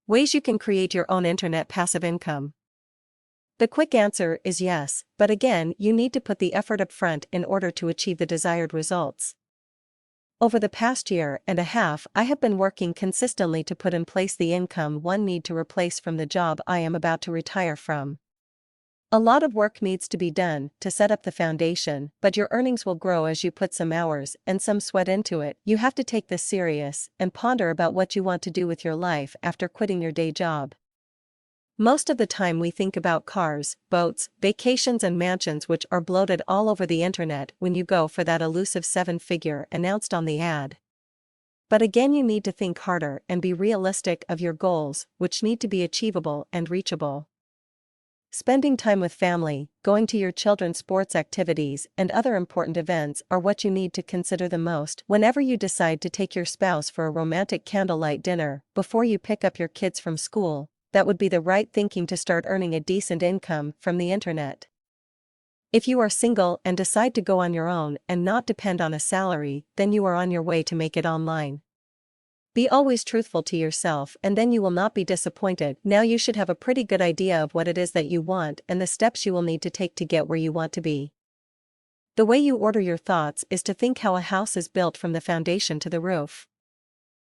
Ways you can create your own internet passive income. The quick answer is yes, but again, you need to put the effort up front in order to achieve the desired results. Over the past year and a half, I have been working consistently to put in place the income one need to replace from the job I am about to retire from. A lot of work needs to be done to set up the foundation, but your earnings will grow as you put some hours and some sweat into it. You have to take this serious and ponder about what you want to do with your life after quitting your day job. Most of the time we think about cars, boats, vacations and mansions which are bloated all over the internet when you go for that elusive 7-figure announced on the ad. But again, you need to think harder and be realistic of your goals, which need to be achievable and reachable. Spending time with family, going to your children's sports activities and other important events are what you need to consider the most whenever you decide to take your spouse for a romantic candlelight dinner before you pick up your kids from school. That would be the right thinking to start earning a decent income from the internet. If you are single and decide to go on your own and not depend on a salary, then you are on your way to make it online. Be always truthful to yourself and then you will not be disappointed. Now you should have a pretty good idea of what it is that you want and the steps you will need to take to get where you want to be. The way you order your thoughts is to think how a house is built from the foundation to the roof.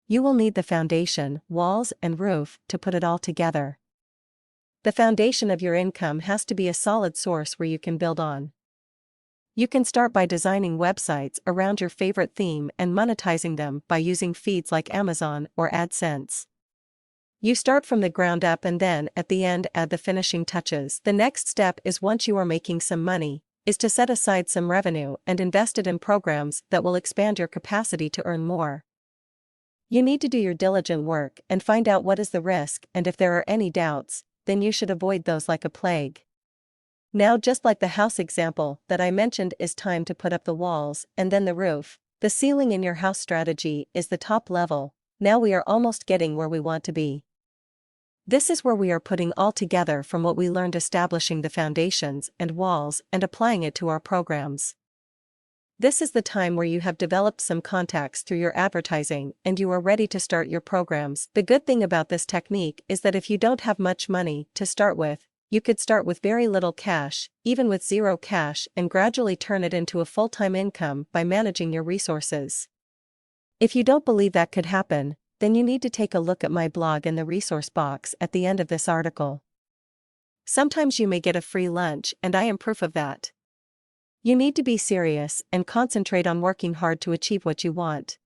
You will need the foundation, walls, and roof to put it all together. The foundation of your income has to be a solid source where you can build on. You can start by designing websites around your favorite theme and monetizing them by using feeds like Amazon or AdSense. You start from the ground up and then, at the end, add the finishing touches. The next step is, once you are making some money, is to set aside some revenue and invest it in programs that will expand your capacity to earn more. You need to do your diligent work and find out what is the risk, and if there are any doubts, then you should avoid those like a plague. Now, just like the house example that I mentioned, is time to put up the walls and then the roof. The ceiling in your house strategy is the top level. Now we are almost getting where we want to be. This is where we are putting all together from what we learned establishing the foundations and walls and applying it to our programs. This is the time where you have developed some contacts through your advertising and you are ready to start your programs. The good thing about this technique is that if you don't have much money to start with, you could start with very little cash, even with zero cash, and gradually turn it into a full-time income by managing your resources. If you don't believe that could happen, then you need to take a look at my blog in the resource box at the end of this article. Sometimes you may get a free lunch, and I am proof of that. You need to be serious and concentrate on working hard to achieve what you want.